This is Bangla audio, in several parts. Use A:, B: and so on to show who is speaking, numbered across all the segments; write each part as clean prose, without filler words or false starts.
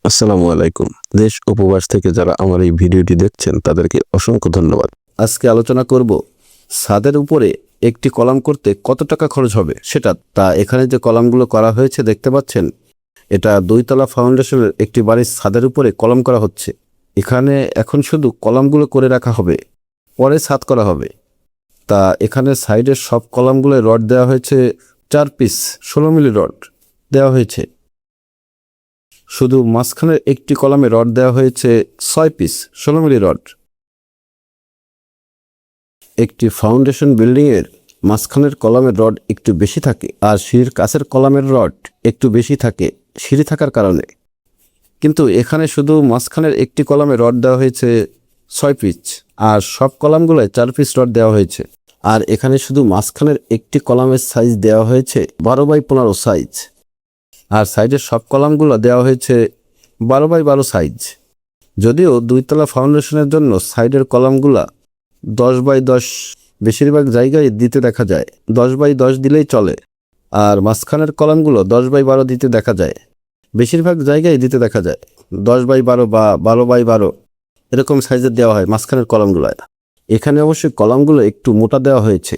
A: আসসালামু আলাইকুম। দেশ উপবাস থেকে যারা আমার এই ভিডিওটি দেখছেন তাদেরকে অসংখ্য ধন্যবাদ। আজকে আলোচনা করব ছাদের উপরে একটি কলাম করতে কত টাকা খরচ হবে সেটা। এখানে যে কলামগুলো করা হয়েছে দেখতে পাচ্ছেন, এটা 2 তলা ফাউন্ডেশনের একটি বাড়ির ছাদের উপরে কলাম করা হচ্ছে। এখানে এখন শুধু কলামগুলো করে রাখা হবে, পরে ছাদ করা হবে। এখানে সাইডের সব কলামগুলো রড দেওয়া হয়েছে 4 পিস 16 মিলি রড দেওয়া হয়েছে। শুধু মাঝখানের একটি কলামে রড দেওয়া হয়েছে 6 পিস 16 মিলি রড। একটি ফাউন্ডেশন বিল্ডিংয়ের মাঝখানের কলামের রড একটু বেশি থাকে, আর সিঁড়ির কাছের কলামের রড একটু বেশি থাকে সিঁড়ি থাকার কারণে। কিন্তু এখানে শুধু মাঝখানের একটি কলামে রড দেওয়া হয়েছে 6 পিস, আর সব কলামগুলোয় 4 পিস রড দেওয়া হয়েছে। আর এখানে শুধু মাঝখানের একটি কলামের সাইজ দেওয়া হয়েছে 12x15 সাইজ, আর সাইডের সব কলামগুলো দেওয়া হয়েছে 12x12 সাইজ। যদিও 2 তলা ফাউন্ডেশনের জন্য সাইডের কলামগুলা 10x10 বেশিরভাগ জায়গায় দিতে দেখা যায়, 10x10 দিলেই চলে। আর মাঝখানের কলামগুলো 10x12 দিতে দেখা যায়, বেশিরভাগ জায়গায় দিতে দেখা যায় 10x12 বা 12x12 এরকম সাইজের দেওয়া হয় মাঝখানের কলামগুলো। এখানে অবশ্যই কলামগুলো একটু মোটা দেওয়া হয়েছে।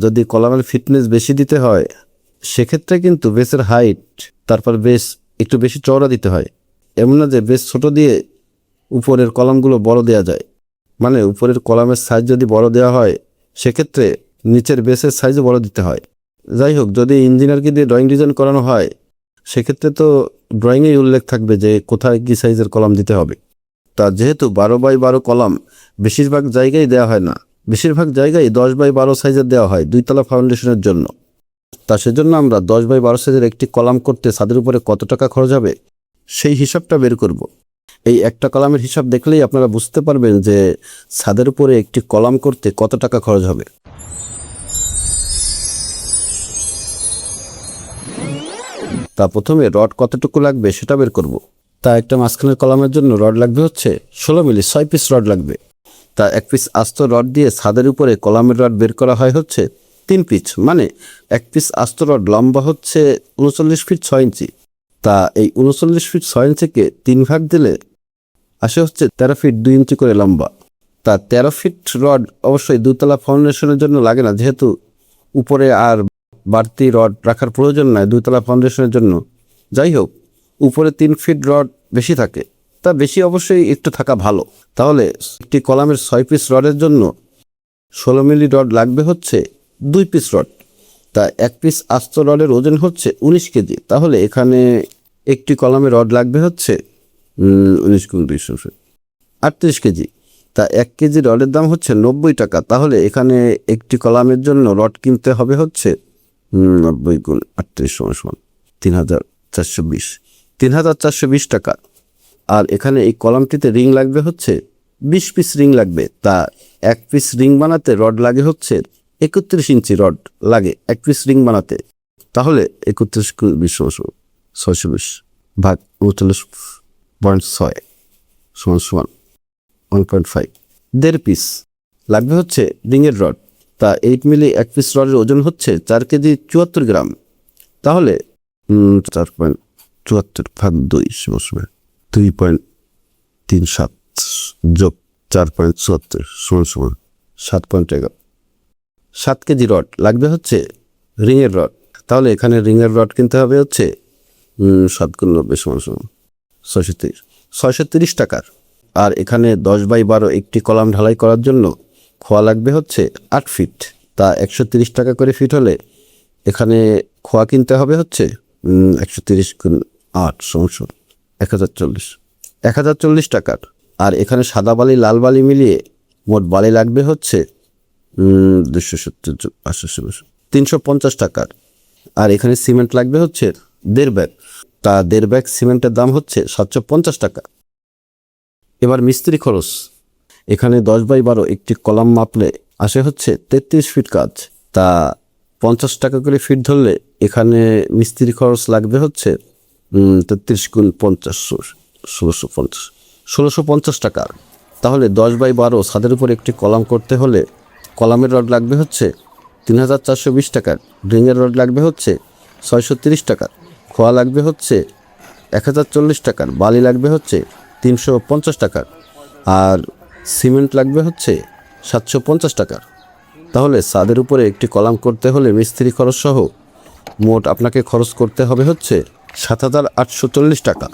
A: যদি কলামের ফিটনেস বেশি দিতে হয় সেক্ষেত্রে কিন্তু বেসের হাইট, তারপর বেস একটু বেশি চওড়া দিতে হয়। এমন না যে বেস ছোট দিয়ে উপরের কলামগুলো বড় দেওয়া যায়। মানে উপরের কলামের সাইজ যদি বড় দেওয়া হয় সেক্ষেত্রে নিচের বেসের সাইজও বড় দিতে হয়। যাই হোক, যদি ইঞ্জিনিয়ারকে দিয়ে ড্রয়িং ডিজাইন করানো হয় সেক্ষেত্রে তো ড্রয়িংয়েই উল্লেখ থাকবে যে কোথায় কী সাইজের কলাম দিতে হবে। যেহেতু 12x12 কলাম বেশিরভাগ জায়গায় দেওয়া হয় না, বেশিরভাগ জায়গায় 10x12 সাইজের দেওয়া হয় 2 তলা ফাউন্ডেশনের জন্য। সেজন্য আমরা 10x12 সাইজের একটি কলাম করতে ছাদের উপরে কত টাকা খরচ হবে সেই হিসাবটা বের করব। এই একটা কলামের হিসাব দেখলেই আপনারা বুঝতে পারবেন যে ছাদের উপরে একটি কলাম করতে কত টাকা খরচ হবে। প্রথমে রড কতটুকু লাগবে সেটা বের করব। একটা মাঝখানের কলামের জন্য রড লাগবে হচ্ছে 16 মিলি 6 পিস রড লাগবে। 1 পিস আস্ত রড দিয়ে ছাদের উপরে কলামের রড বের করা হয় হচ্ছে 3 পিস, মানে 1 পিস আস্ত রড লম্বা হচ্ছে 39 ফিট 6 ইঞ্চি। এই 39 ফিট 6 ইঞ্চিকে 3 ভাগ দিলে আসে হচ্ছে 13 ফিট 2 ইঞ্চি করে লম্বা। 13 ফিট রড অবশ্যই 2 তলা ফাউন্ডেশনের জন্য লাগে না, যেহেতু উপরে আর বাড়তি রড রাখার প্রয়োজন নাই 2 তলা ফাউন্ডেশনের জন্য। যাই হোক, উপরে 3 ফিট রড বেশি থাকে, বেশি অবশ্যই একটু থাকা ভালো। তাহলে একটি কলামের 6 পিস রডের জন্য 16 মিলি রড লাগবে হচ্ছে 2 পিস রড। 1 পিস আস্ত রডের ওজন হচ্ছে 19 কেজি। তাহলে এখানে একটি কলামে রড লাগবে হচ্ছে 38 কেজি। 1 কেজি রডের দাম হচ্ছে 90 টাকা। তাহলে এখানে একটি কলামের জন্য রড কিনতে হবে হচ্ছে 90 গুণ 38 সমান 3420 টাকা। আর এখানে এই কলামটিতে রিং লাগবে হচ্ছে 20 পিস রিং লাগবে। 1 পিস রিং বানাতে রড লাগে হচ্ছে 31 ইঞ্চি রড লাগে 1 পিস রিং বানাতে। তাহলে 31 620 ভাগ 39.6 সমান 1.5, 1.5 পিস লাগবে হচ্ছে রিংয়ের রড। 8 মিলি 1 পিস রডের ওজন হচ্ছে 4 কেজি 74 গ্রাম। তাহলে 4.74 ভাগ 2 সমান 2.37 যোগ 4.74 সমান 7.11, 7 কেজি রড লাগবে হচ্ছে রিংয়ের রড। তাহলে এখানে রিংয়ের রড কিনতে হবে হচ্ছে 7 গুণ 90 সমান 630 টাকার। আর এখানে 10x12 একটি কলাম ঢালাই করার জন্য খোয়া লাগবে হচ্ছে 8 ফিট। 130 টাকা করে ফিট হলে এখানে খোয়া কিনতে হবে হচ্ছে 130 গুণ 8 সমান 1040 টাকার। আর এখানে সাদা বালি লাল বালি মিলিয়ে মোট বালি লাগবে হচ্ছে 350 টাকার। আর এখানে সিমেন্ট লাগবে হচ্ছে 1.5 ব্যাগ। 1.5 ব্যাগ সিমেন্টের দাম হচ্ছে 750 টাকা। এবার মিস্ত্রি খরচ। এখানে 10x12 একটি কলাম মাপলে আসে হচ্ছে 33 ফিট কাজ। 50 টাকা করে ফিট ধরলে এখানে মিস্ত্রি খরচ লাগবে হচ্ছে 33 গুণ 50 1650 টাকা। তাহলে 10x12 ছাদের উপর একটি কলাম করতে হলে কলামের রড লাগবে হচ্ছে 3420 টাকার, রিংয়ের রড লাগবে হচ্ছে 630 টাকা, খোয়া লাগবে হচ্ছে 1040 টাকার, বালি লাগবে হচ্ছে 350 টাকার, আর সিমেন্ট লাগবে হচ্ছে 750 টাকার। তাহলে ছাদের উপরে একটি কলাম করতে হলে মিস্ত্রি খরচ সহ মোট আপনাকে খরচ করতে হবে হচ্ছে 7,840 টাকা।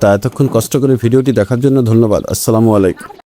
A: তা এতক্ষণ কষ্ট করে ভিডিওটি দেখার জন্য ধন্যবাদ। আসসালামু আলাইকুম।